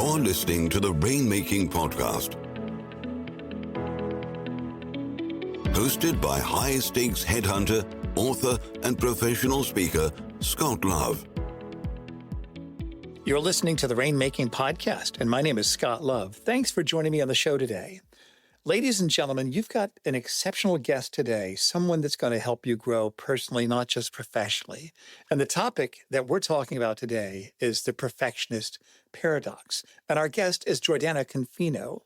You're listening to the Rainmaking Podcast, hosted by high-stakes headhunter, author, and professional speaker, Scott Love. You're listening to the Rainmaking Podcast, and my name is Scott Love. Thanks for joining me on the show today. Ladies and gentlemen, you've got an exceptional guest today, someone that's going to help you grow personally, not just professionally. And the topic that we're talking about today is the Perfectionist Paradox. And our guest is Jordana Confino.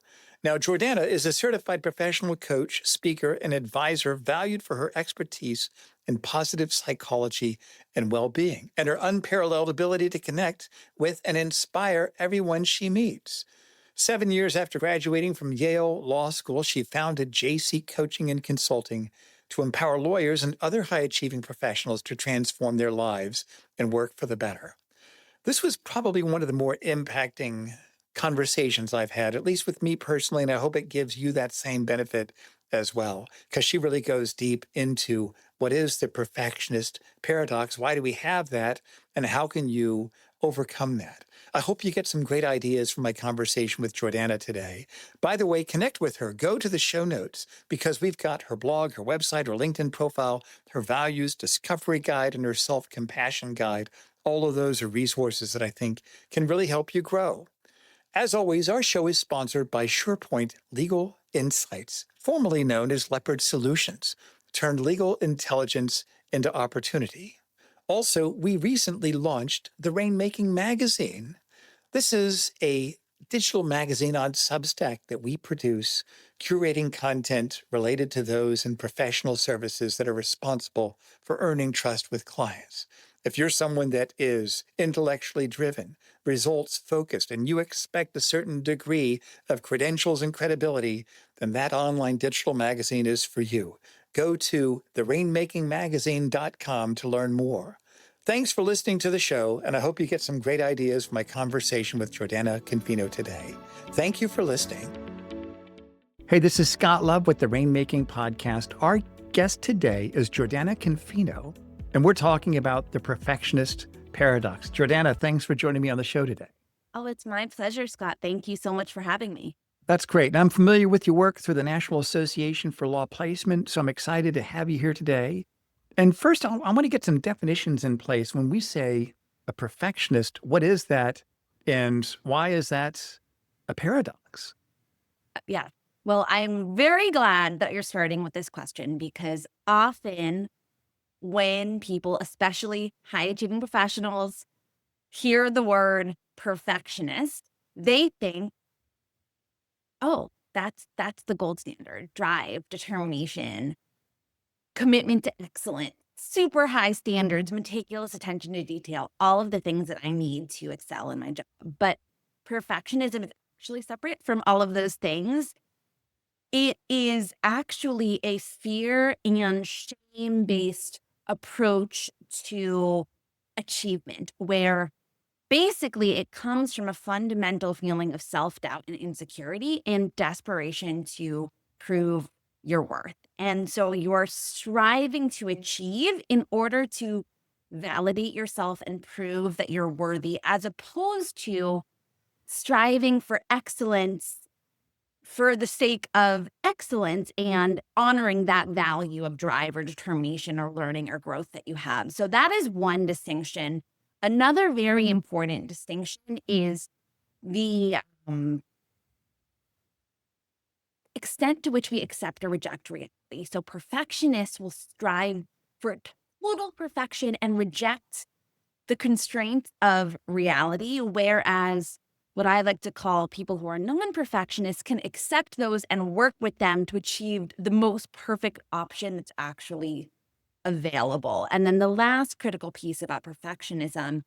Now, Jordana is a certified professional coach, speaker, and advisor valued for her expertise in positive psychology and well-being, and her unparalleled ability to connect with and inspire everyone she meets. 7 years after graduating from Yale Law School, she founded JC Coaching and Consulting to empower lawyers and other high-achieving professionals to transform their lives and work for the better. This was probably one of the more impacting conversations I've had, at least with me personally, and I hope it gives you that same benefit as well, because she really goes deep into what is the perfectionist paradox, why do we have that, and how can you overcome that? I hope you get some great ideas from my conversation with Jordana today. By the way, connect with her. Go to the show notes because we've got her blog, her website, her LinkedIn profile, her values discovery guide, and her self-compassion guide. All of those are resources that I think can really help you grow. As always, our show is sponsored by SurePoint Legal Insights, formerly known as Leopard Solutions, turned legal intelligence into opportunity. Also, we recently launched the Rainmaking magazine. This is a digital magazine on Substack that we produce, curating content related to those in professional services that are responsible for earning trust with clients. If you're someone that is intellectually driven, results-focused, and you expect a certain degree of credentials and credibility, then that online digital magazine is for you. Go to therainmakingmagazine.com to learn more. Thanks for listening to the show, and I hope you get some great ideas from my conversation with Jordana Confino today. Thank you for listening. Hey, this is Scott Love with the Rainmaking Podcast. Our guest today is Jordana Confino, and we're talking about the Perfectionist Paradox. Jordana, thanks for joining me on the show today. Oh, it's my pleasure, Scott. Thank you so much for having me. That's great. And I'm familiar with your work through the National Association for Law Placement, so I'm excited to have you here today. And first, I want to get some definitions in place. When we say a perfectionist, what is that and why is that a paradox? Yeah. Well, I'm very glad that you're starting with this question because often when people, especially high-achieving professionals, hear the word perfectionist, they think, oh, that's the gold standard. Drive, determination, commitment to excellence, super high standards, meticulous attention to detail, all of the things that I need to excel in my job. But perfectionism is actually separate from all of those things. It is actually a fear and shame-based approach to achievement, where basically it comes from a fundamental feeling of self-doubt and insecurity and desperation to prove your worth. And so you're striving to achieve in order to validate yourself and prove that you're worthy, as opposed to striving for excellence for the sake of excellence and honoring that value of drive or determination or learning or growth that you have. So that is one distinction. Another very important distinction is the extent to which we accept or reject reality. So perfectionists will strive for total perfection and reject the constraints of reality, whereas what I like to call people who are non-perfectionists can accept those and work with them to achieve the most perfect option that's actually available. And then the last critical piece about perfectionism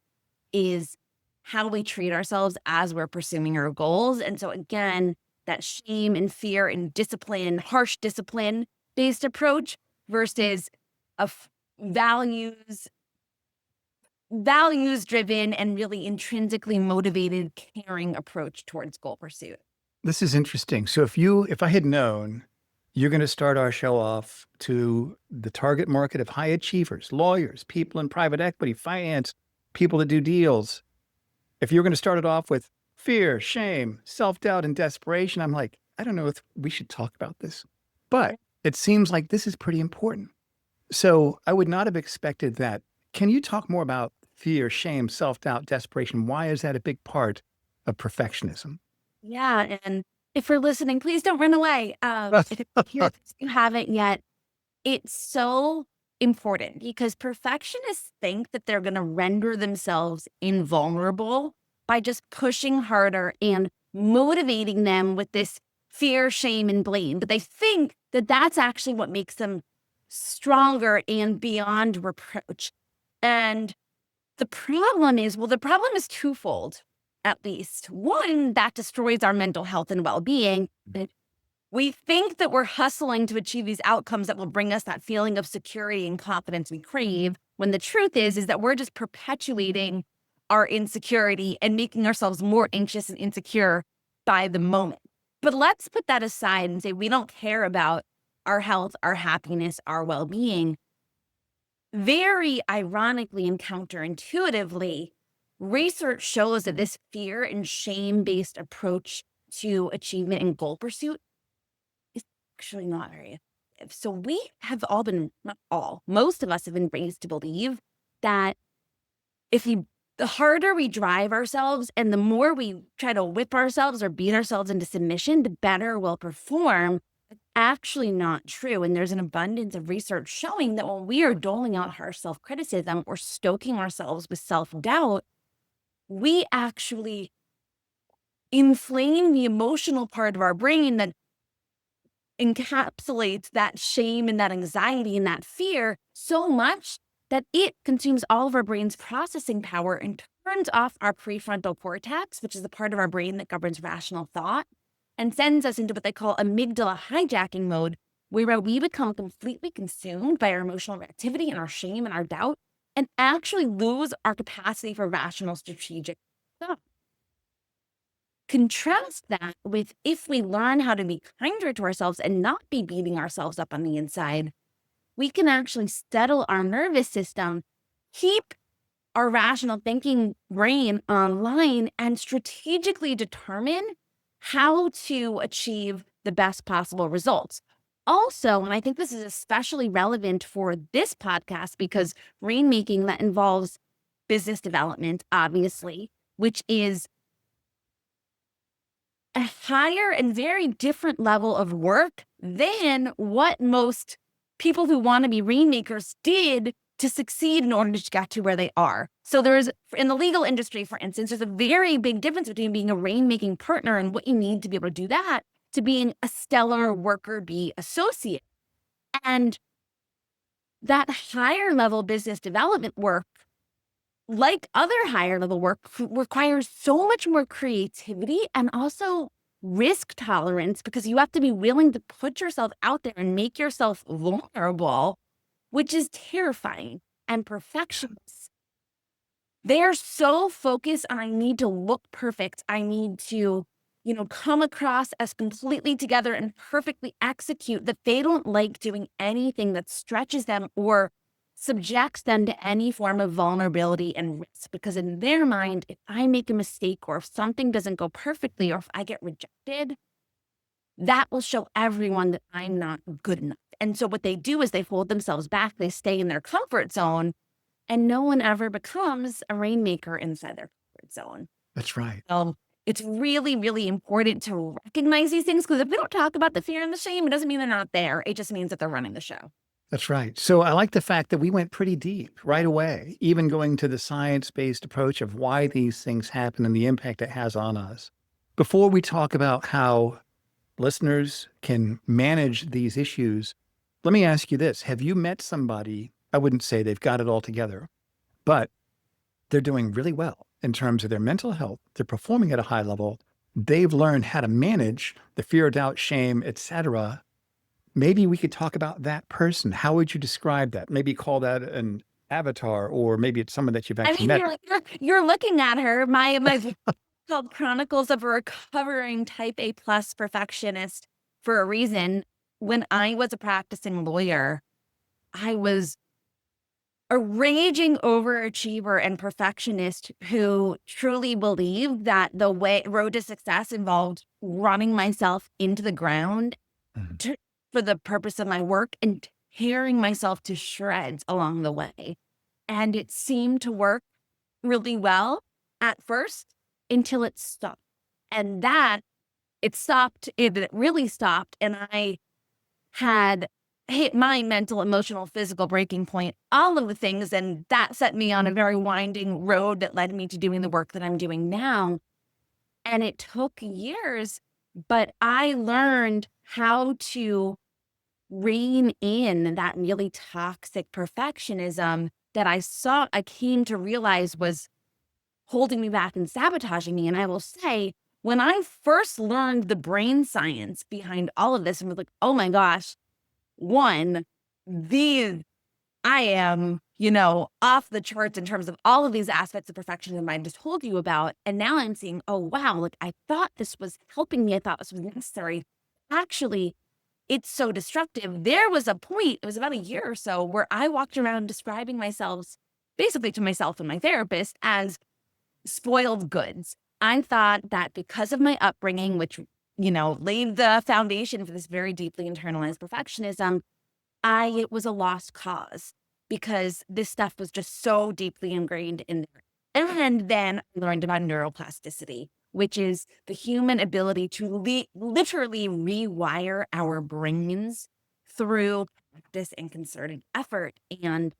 is how we treat ourselves as we're pursuing our goals. And so again, that shame and fear and discipline, harsh discipline-based approach versus a values-driven and really intrinsically motivated, caring approach towards goal pursuit. This is interesting. So if I had known you're going to start our show off to the target market of high achievers, lawyers, people in private equity, finance, people that do deals, if you're going to start it off with fear, shame, self-doubt, and desperation. I'm like, I don't know if we should talk about this, but it seems like this is pretty important. So I would not have expected that. Can you talk more about fear, shame, self-doubt, desperation? Why is that a big part of perfectionism? Yeah. And if you're listening, please don't run away. If you haven't yet, it's so important because perfectionists think that they're going to render themselves invulnerable by just pushing harder and motivating them with this fear, shame, and blame. But they think that that's actually what makes them stronger and beyond reproach. And the problem is twofold, at least. One, that destroys our mental health and well-being. We think that we're hustling to achieve these outcomes that will bring us that feeling of security and confidence we crave, when the truth is that we're just perpetuating our insecurity and making ourselves more anxious and insecure by the moment. But let's put that aside and say we don't care about our health, our happiness, our well-being. Very ironically and counterintuitively, research shows that this fear and shame-based approach to achievement and goal pursuit is actually not very effective. So we have all been, not all, most of us have been raised to believe that the harder we drive ourselves and the more we try to whip ourselves or beat ourselves into submission, the better we'll perform. It's actually not true. And there's an abundance of research showing that when we are doling out harsh self-criticism or stoking ourselves with self-doubt, we actually inflame the emotional part of our brain that encapsulates that shame and that anxiety and that fear so much that it consumes all of our brain's processing power and turns off our prefrontal cortex, which is the part of our brain that governs rational thought, and sends us into what they call amygdala hijacking mode, where we become completely consumed by our emotional reactivity and our shame and our doubt, and actually lose our capacity for rational strategic thought. Contrast that with if we learn how to be kinder to ourselves and not be beating ourselves up on the inside, we can actually settle our nervous system, keep our rational thinking brain online, and strategically determine how to achieve the best possible results. Also, and I think this is especially relevant for this podcast because rainmaking, that involves business development, obviously, which is a higher and very different level of work than what most people who want to be rainmakers did to succeed in order to get to where they are. So there's, in the legal industry, for instance, there's a very big difference between being a rainmaking partner and what you need to be able to do that to being a stellar worker bee associate. And that higher level business development work, like other higher level work, requires so much more creativity and also risk tolerance, because you have to be willing to put yourself out there and make yourself vulnerable, which is terrifying. And perfectionists, they're so focused on, I need to look perfect. I need to, come across as completely together and perfectly execute, that they don't like doing anything that stretches them or subjects them to any form of vulnerability and risk. Because in their mind, if I make a mistake or if something doesn't go perfectly or if I get rejected, that will show everyone that I'm not good enough. And so what they do is they hold themselves back, they stay in their comfort zone, and no one ever becomes a rainmaker inside their comfort zone. That's right. It's really, really important to recognize these things, because if we don't talk about the fear and the shame, it doesn't mean they're not there. It just means that they're running the show. That's right. So I like the fact that we went pretty deep right away, even going to the science-based approach of why these things happen and the impact it has on us. Before we talk about how listeners can manage these issues, let me ask you this. Have you met somebody, I wouldn't say they've got it all together, but they're doing really well in terms of their mental health. They're performing at a high level. They've learned how to manage the fear, doubt, shame, etc. Maybe we could talk about that person. How would you describe that? Maybe call that an avatar, or maybe it's someone that you've actually met. You're looking at her. My called Chronicles of a Recovering Type A Perfectionist for a reason. When I was a practicing lawyer, I was a raging overachiever and perfectionist who truly believed that the road to success involved running myself into the ground for the purpose of my work and tearing myself to shreds along the way. And it seemed to work really well at first until it stopped. And it really stopped. And I had hit my mental, emotional, physical breaking point, all of the things. And that set me on a very winding road that led me to doing the work that I'm doing now. And it took years, but I learned how to rein in that really toxic perfectionism that I came to realize was holding me back and sabotaging me. And I will say, when I first learned the brain science behind all of this and was like, oh my gosh, one, I am, off the charts in terms of all of these aspects of perfectionism I just told you about. And now I'm seeing, oh, wow, like I thought this was helping me. I thought this was necessary. Actually, it's so destructive. There was a point, it was about a year or so, where I walked around describing myself, basically to myself and my therapist, as spoiled goods. I thought that because of my upbringing, which, laid the foundation for this very deeply internalized perfectionism, it was a lost cause because this stuff was just so deeply ingrained in there. And then I learned about neuroplasticity, which is the human ability to literally rewire our brains through practice and concerted effort. And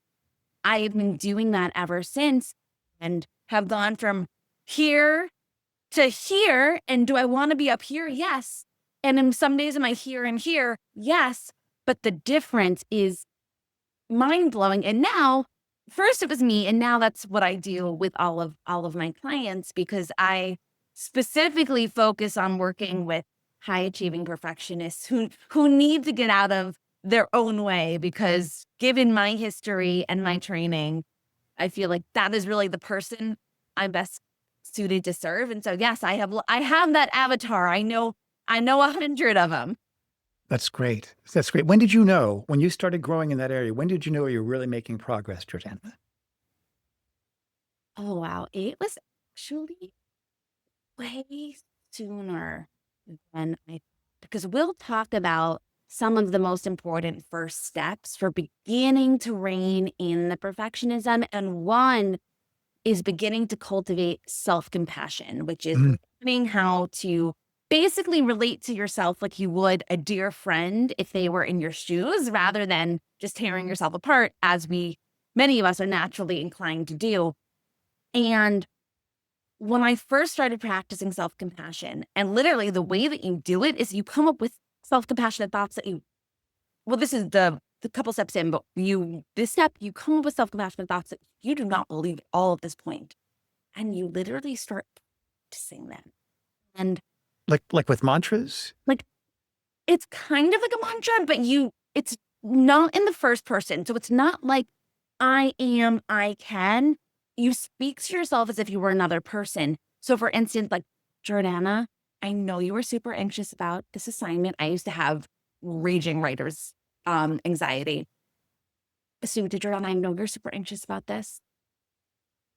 I have been doing that ever since and have gone from here to here. And do I want to be up here? Yes. And in some days am I here and here? Yes. But the difference is mind-blowing. And now, first it was me, and now that's what I do with all of my clients, because I specifically focus on working with high-achieving perfectionists who need to get out of their own way, because given my history and my training, I feel like that is really the person I'm best suited to serve. And so, yes, I have that avatar. I know 100 of them. That's great. That's great. When did you know, when you started growing in that area, when did you know you were really making progress, Jordana? Oh, wow. It was actually way sooner than because we'll talk about some of the most important first steps for beginning to rein in the perfectionism. And one is beginning to cultivate self-compassion, which is learning how to basically relate to yourself like you would a dear friend if they were in your shoes, rather than just tearing yourself apart, as many of us are naturally inclined to do. And when I first started practicing self-compassion, and literally the way that you do it is you come up with self-compassionate thoughts that this is the couple steps in, but you come up with self-compassionate thoughts that you do not believe at all at this point. And you literally start practicing them. And like with mantras? like, it's kind of like a mantra, but it's not in the first person. So it's not like I am, I can. You speak to yourself as if you were another person. So for instance, like, Jordana, I know you were super anxious about this assignment. I used to have raging writer's anxiety. So to Jordana, I know you're super anxious about this.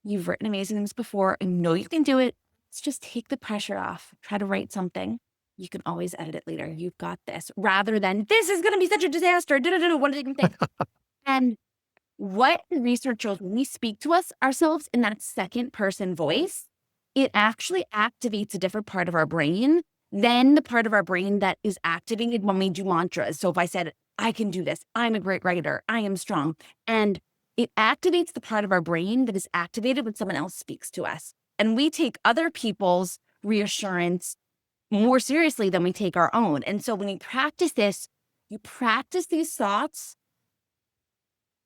You've written amazing things before. I know you can do it. Let's just take the pressure off. Try to write something. You can always edit it later. You've got this. Rather than, this is going to be such a disaster. What do you think? And what research shows, when we speak to ourselves in that second person voice, it actually activates a different part of our brain than the part of our brain that is activated when we do mantras. So if I said, I can do this, I'm a great writer, I am strong, and it activates the part of our brain that is activated when someone else speaks to us. And we take other people's reassurance more seriously than we take our own. And so when you practice this, you practice these thoughts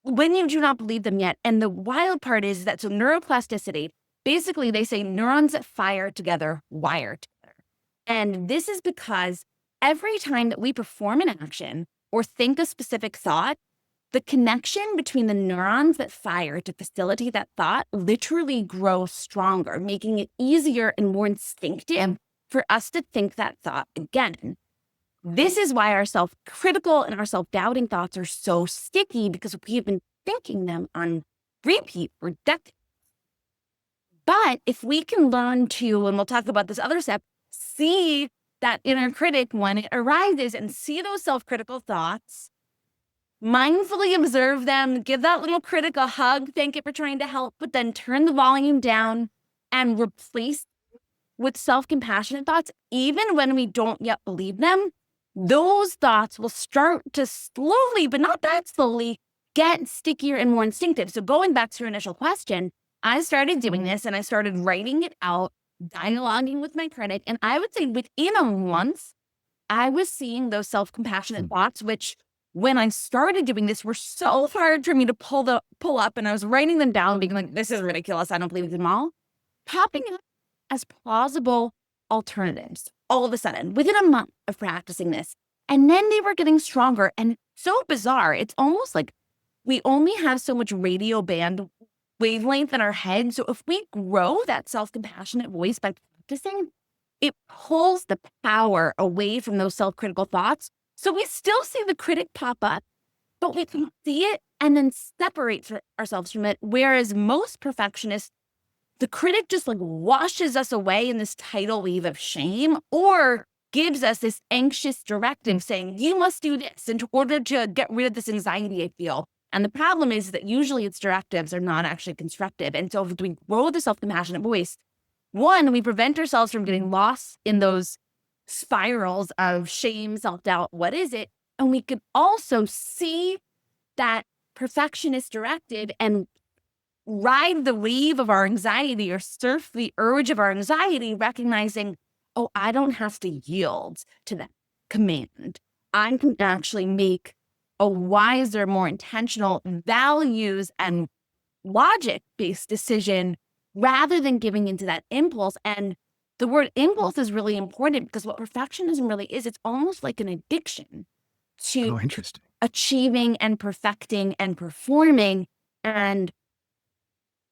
when you do not believe them yet. And the wild part is that, so neuroplasticity, basically they say neurons that fire together wire together. And this is because every time that we perform an action or think a specific thought, the connection between the neurons that fire to facilitate that thought literally grows stronger, making it easier and more instinctive for us to think that thought again. This is why our self-critical and our self-doubting thoughts are so sticky, because we have been thinking them on repeat for decades. But if we can learn to, and we'll talk about this other step, see that inner critic when it arises and see those self-critical thoughts, mindfully observe them, give that little critic a hug, thank it for trying to help, but then turn the volume down and replace with self-compassionate thoughts, even when we don't yet believe them, those thoughts will start to slowly, but not that slowly, get stickier and more instinctive. So going back to your initial question, I started doing this and I started writing it out, dialoguing with my critic. And I would say within a month, I was seeing those self-compassionate thoughts, which when I started doing this were so hard for me to pull up. And I was writing them down, being like, this is ridiculous. I don't believe them all. Popping up as plausible alternatives all of a sudden within a month of practicing this. And then they were getting stronger and so bizarre. It's almost like we only have so much radio band wavelength in our head. So if we grow that self-compassionate voice by practicing, it pulls the power away from those self-critical thoughts. So we still see the critic pop up, but we can see it and then separate ourselves from it. Whereas most perfectionists, the critic just like washes us away in this tidal wave of shame or gives us this anxious directive saying, you must do this in order to get rid of this anxiety I feel. And the problem is that usually its directives are not actually constructive. And so if we grow the self-compassionate voice, one, we prevent ourselves from getting lost in those spirals of shame, self-doubt, what is it? And we could also see that perfectionist directive and ride the wave of our anxiety or surf the urge of our anxiety, recognizing, oh, I don't have to yield to that command. I can actually make a wiser, more intentional values and logic-based decision rather than giving into that impulse. And the word impulse is really important because what perfectionism really is, it's almost like an addiction to achieving and perfecting and performing. And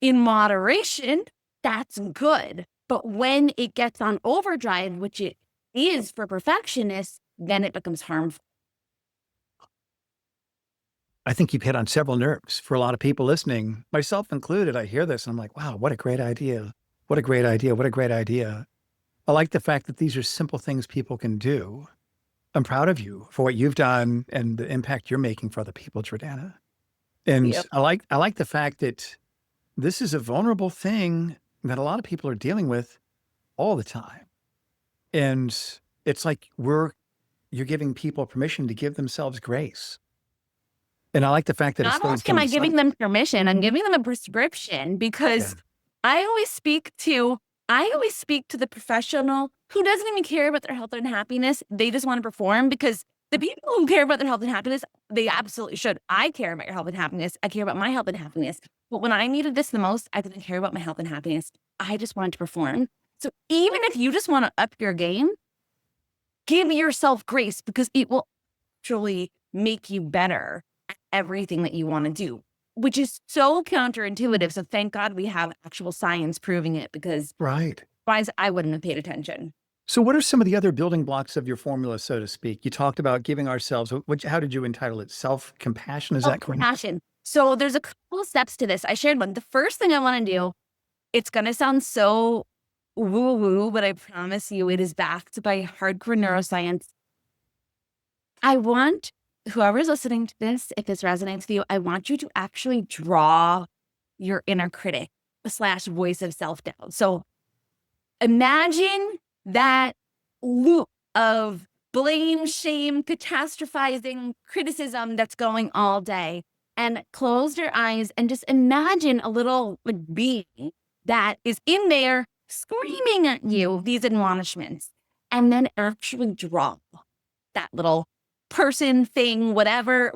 in moderation, that's good. But when it gets on overdrive, which it is for perfectionists, then it becomes harmful. I think you've hit on several nerves for a lot of people listening, myself included. I hear this and I'm like, wow, what a great idea. What a great idea. What a great idea. I like the fact that these are simple things people can do. I'm proud of you for what you've done and the impact you're making for other people, Jordana. And Yep. I like the fact that this is a vulnerable thing that a lot of people are dealing with all the time. And it's like you're giving people permission to give themselves grace. And I like the fact that Not only am I giving them permission, I'm giving them a prescription because I always speak to the professional who doesn't even care about their health and happiness. They just want to perform because the people who care about their health and happiness, they absolutely should. I care about your health and happiness. I care about my health and happiness. But when I needed this the most, I didn't care about my health and happiness. I just wanted to perform. So even if you just want to up your game, give yourself grace because it will actually make you better at everything that you want to do, which is so counterintuitive. So thank God we have actual science proving it because otherwise I wouldn't have paid attention. So what are some of the other building blocks of your formula, so to speak? You talked about giving ourselves, how did you entitle it? Self-compassion, is that correct? Self-compassion. So there's a couple of steps to this. I shared one. The first thing I want to do, it's going to sound so woo-woo, but I promise you it is backed by hardcore neuroscience. I want whoever's listening to this, if this resonates with you, I want you to actually draw your inner critic / voice of self-doubt. So imagine that loop of blame, shame, catastrophizing, criticism that's going all day. And close your eyes and just imagine a little being that is in there screaming at you these admonishments. And then actually draw that little person, thing, whatever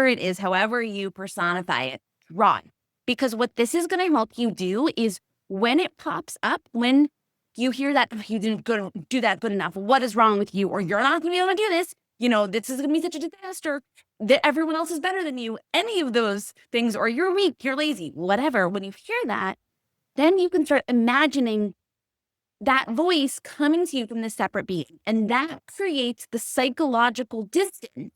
it is, however you personify it, draw it. Because what this is going to help you do is when it pops up, when you hear that you didn't do that good enough, what is wrong with you? Or you're not going to be able to do this. This is going to be such a disaster that everyone else is better than you. Any of those things, or you're weak, you're lazy, whatever. When you hear that, then you can start imagining that voice coming to you from the separate being. And that creates the psychological distance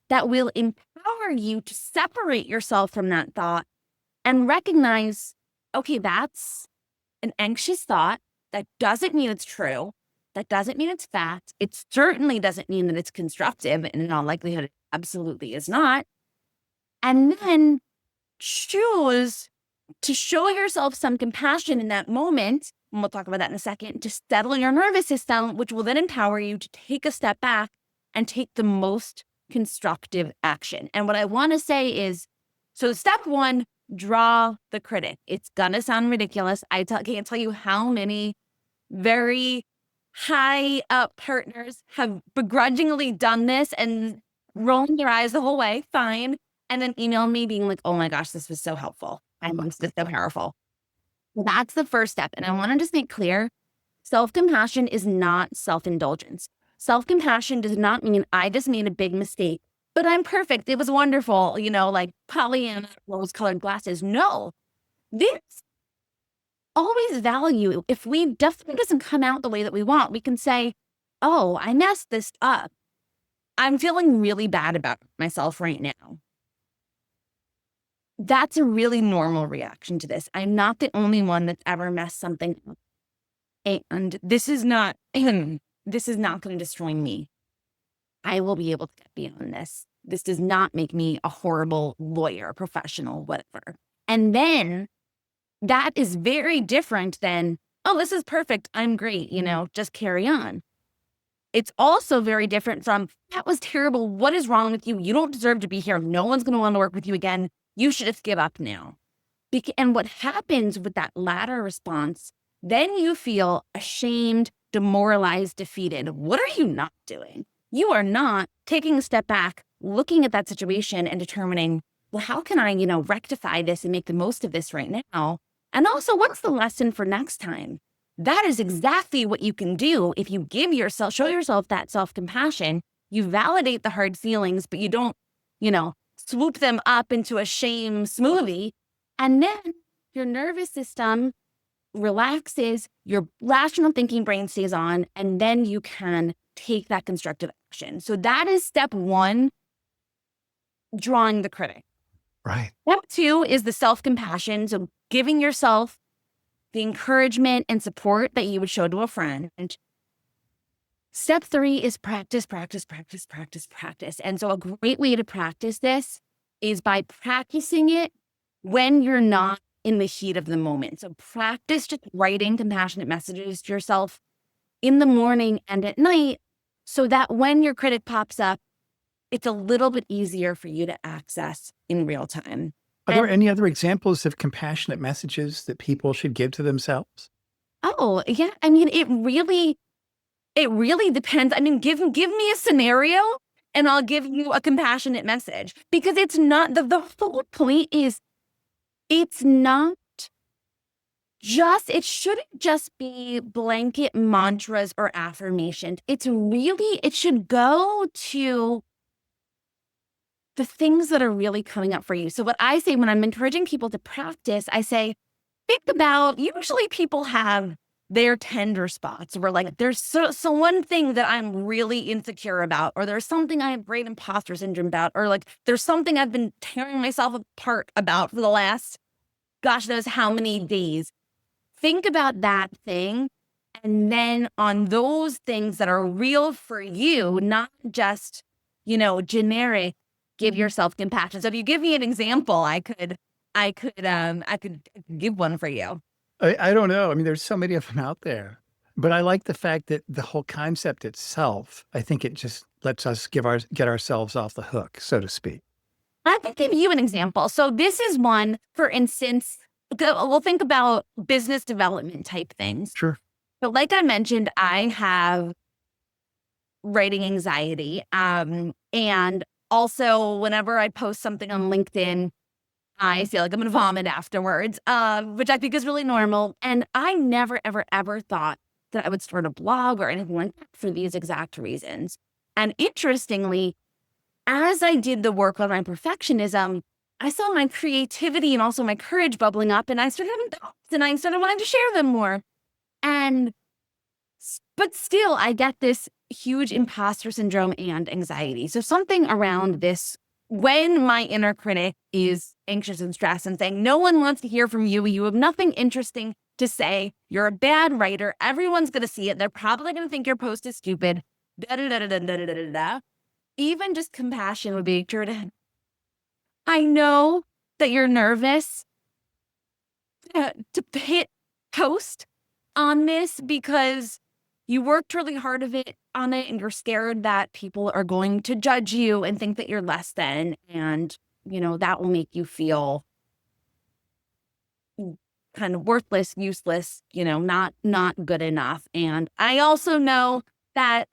that will empower you to separate yourself from that thought and recognize, okay, that's an anxious thought. That doesn't mean it's true. That doesn't mean it's fact. It certainly doesn't mean that it's constructive, and in all likelihood, it absolutely is not. And then choose to show yourself some compassion in that moment, and we'll talk about that in a second, to settle your nervous system, which will then empower you to take a step back and take the most constructive action. And what I want to say is, so step one, draw the critic. It's gonna sound ridiculous. Can't tell you how many very high up partners have begrudgingly done this and rolling their eyes the whole way, fine, and then email me being like, oh my gosh, this was so helpful. This is so powerful. That's the first step. And I want to just make clear, self-compassion is not self-indulgence. Self-compassion does not mean I just made a big mistake, but I'm perfect. It was wonderful, like Pollyanna rose-colored glasses. No, this always value. If definitely doesn't come out the way that we want, we can say, oh, I messed this up. I'm feeling really bad about myself right now. That's a really normal reaction to this. I'm not the only one that's ever messed something up. And this is not going to destroy me. I will be able to get beyond this. This does not make me a horrible lawyer, professional, whatever. And then that is very different than, oh, this is perfect. I'm great. Just carry on. It's also very different from, that was terrible. What is wrong with you? You don't deserve to be here. No one's going to want to work with you again. You should just give up now. And what happens with that latter response, then you feel ashamed, demoralized, defeated. What are you not doing? You are not taking a step back, looking at that situation and determining, well, how can I, rectify this and make the most of this right now? And also, what's the lesson for next time? That is exactly what you can do if you show yourself that self-compassion. You validate the hard feelings, but you don't, swoop them up into a shame smoothie. And then your nervous system relaxes, your rational thinking brain stays on, and then you can take that constructive action. So that is step one, drawing the critic. Right. Step two is the self-compassion. So giving yourself the encouragement and support that you would show to a friend. Step three is practice, practice, practice, practice, practice. And so a great way to practice this is by practicing it when you're not in the heat of the moment. So practice just writing compassionate messages to yourself in the morning and at night so that when your critic pops up, it's a little bit easier for you to access in real time. Are there any other examples of compassionate messages that people should give to themselves? Oh, yeah. I mean, it really depends. I mean, give me a scenario and I'll give you a compassionate message, because it's not, the whole point is, it's not just, it shouldn't just be blanket mantras or affirmations. It should go to the things that are really coming up for you. So what I say when I'm encouraging people to practice, I say, think about, usually people have their tender spots where like, there's so one thing that I'm really insecure about, or there's something I have great imposter syndrome about, or like there's something I've been tearing myself apart about for the last, gosh knows how many days. Think about that thing. And then on those things that are real for you, not just, generic, give yourself compassion. So if you give me an example, I could give one for you. I don't know. I mean, there's so many of them out there, but I like the fact that the whole concept itself, I think it just lets us get ourselves off the hook, so to speak. I can give you an example. So this is one, for instance, we'll think about business development type things. Sure. So like I mentioned, I have writing anxiety. And also whenever I post something on LinkedIn, I feel like I'm going to vomit afterwards, which I think is really normal. And I never, ever, ever thought that I would start a blog or anything like that for these exact reasons. And interestingly, as I did the work on my perfectionism, I saw my creativity and also my courage bubbling up, and I started having thoughts, and I started wanting to share them more. But still, I get this huge imposter syndrome and anxiety. So something around this when my inner critic is anxious and stressed and saying, no one wants to hear from you, you have nothing interesting to say, you're a bad writer, everyone's going to see it, they're probably going to think your post is stupid, da da da da da da da da da. Even just compassion would be, Jordan, I know that you're nervous to hit post on this because you worked really hard on it and you're scared that people are going to judge you and think that you're less than, and that will make you feel kind of worthless, useless, not good enough. And I also know that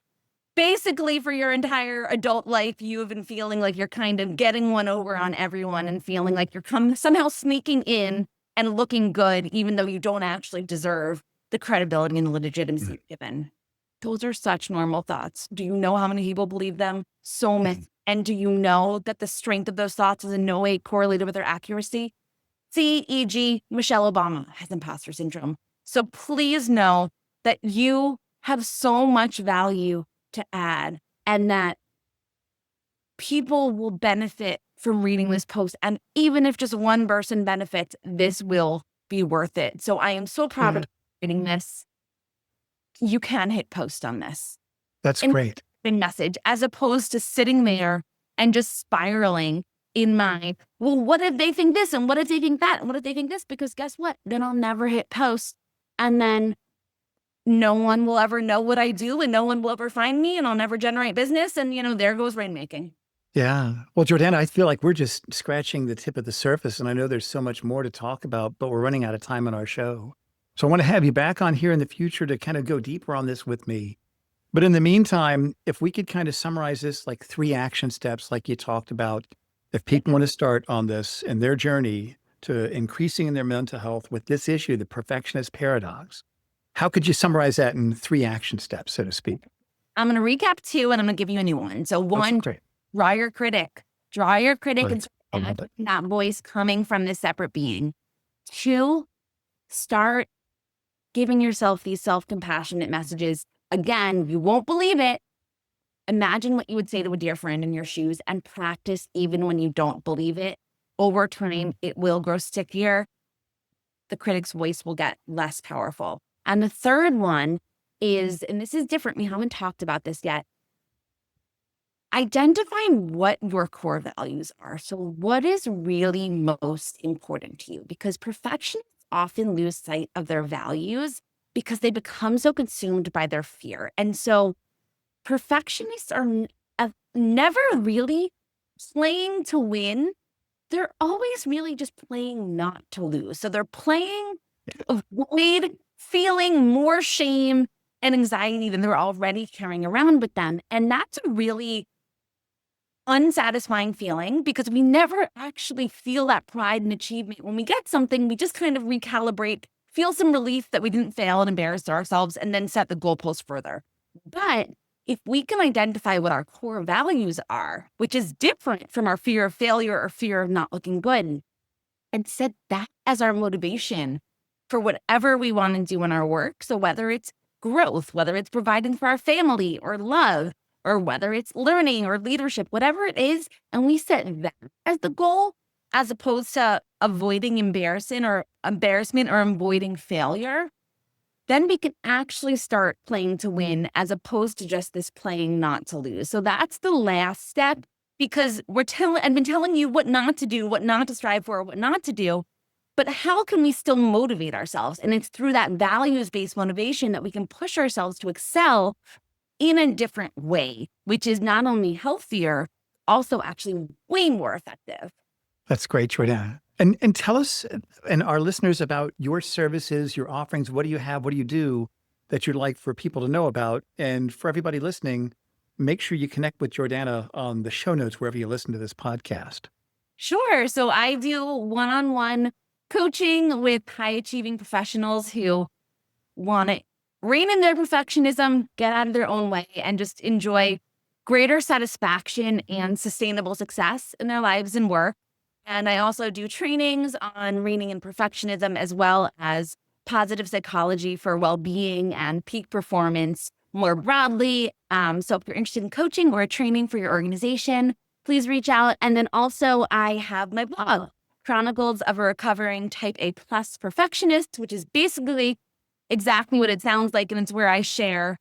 basically for your entire adult life, you have been feeling like you're kind of getting one over on everyone and feeling like you're somehow sneaking in and looking good, even though you don't actually deserve the credibility and the legitimacy you're given. Those are such normal thoughts. Do you know how many people believe them? So many. And do you know that the strength of those thoughts is in no way correlated with their accuracy? See, e.g., Michelle Obama has imposter syndrome. So please know that you have so much value to add and that people will benefit from reading this post. And even if just one person benefits, this will be worth it. So I am so proud of reading this. You can hit post on this. That's great. Message, as opposed to sitting there and just spiraling in my, well, what if they think this? And what if they think that? And what if they think this? Because guess what? Then I'll never hit post. And then no one will ever know what I do and no one will ever find me and I'll never generate business. And, there goes Rainmaking. Yeah. Well, Jordana, I feel like we're just scratching the tip of the surface. And I know there's so much more to talk about, but we're running out of time on our show. So I want to have you back on here in the future to kind of go deeper on this with me. But in the meantime, if we could kind of summarize this like 3 action steps, like you talked about, if people want to start on this and their journey to increasing in their mental health with this issue, the perfectionist paradox, how could you summarize that in 3 action steps, so to speak? I'm going to recap 2 and I'm going to give you a new one. So 1, draw your critic. Draw your critic and that voice coming from this separate being. 2, start giving yourself these self-compassionate messages. Again, you won't believe it. Imagine what you would say to a dear friend in your shoes and practice even when you don't believe it. Over time, it will grow stickier. The critic's voice will get less powerful. And the 3rd one is, and this is different, we haven't talked about this yet, identifying what your core values are. So what is really most important to you? Because perfectionists often lose sight of their values because they become so consumed by their fear. And so perfectionists are never really playing to win. They're always really just playing not to lose. So they're playing to avoid feeling more shame and anxiety than they're already carrying around with them. And that's a really unsatisfying feeling because we never actually feel that pride and achievement. When we get something, we just kind of recalibrate, feel some relief that we didn't fail and embarrass ourselves, and then set the goalpost further. But if we can identify what our core values are, which is different from our fear of failure or fear of not looking good, and set that as our motivation for whatever we want to do in our work. So whether it's growth, whether it's providing for our family or love, or whether it's learning or leadership, whatever it is, and we set that as the goal, as opposed to avoiding embarrassment or avoiding failure, then we can actually start playing to win as opposed to just this playing not to lose. So that's the last step, because I've been telling you what not to do, what not to strive for, what not to do, but how can we still motivate ourselves? And it's through that values-based motivation that we can push ourselves to excel in a different way, which is not only healthier, also actually way more effective. That's great, Jordana. And tell us and our listeners about your services, your offerings. What do you have? What do you do that you'd like for people to know about? And for everybody listening, make sure you connect with Jordana on the show notes wherever you listen to this podcast. Sure. So I do one-on-one coaching with high-achieving professionals who want to rein in their perfectionism, get out of their own way, and just enjoy greater satisfaction and sustainable success in their lives and work. And I also do trainings on reining in perfectionism, as well as positive psychology for well-being and peak performance more broadly. So if you're interested in coaching or training for your organization, please reach out. And then also I have my blog, Chronicles of a Recovering Type A Perfectionist, which is basically exactly what it sounds like. And it's where I share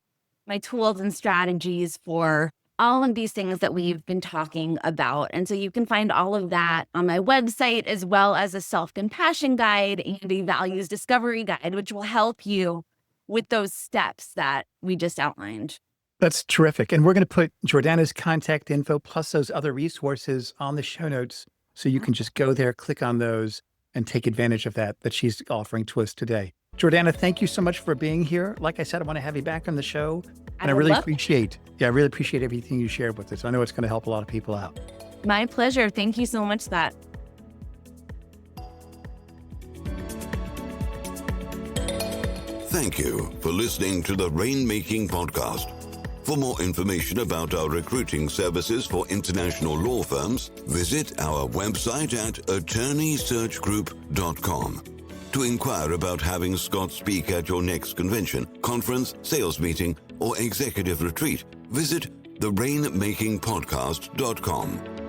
my tools and strategies for all of these things that we've been talking about. And so you can find all of that on my website, as well as a self-compassion guide and a values discovery guide, which will help you with those steps that we just outlined. That's terrific. And we're going to put Jordana's contact info plus those other resources on the show notes. So you can just go there, click on those, and take advantage of that she's offering to us today. Jordana, thank you so much for being here. Like I said, I want to have you back on the show. And I really appreciate everything you shared with us. I know it's going to help a lot of people out. My pleasure. Thank you so much, Scott. Thank you for listening to the Rainmaking Podcast. For more information about our recruiting services for international law firms, visit our website at attorneysearchgroup.com. To inquire about having Scott speak at your next convention, conference, sales meeting, or executive retreat, visit the Rainmakingpodcast.com.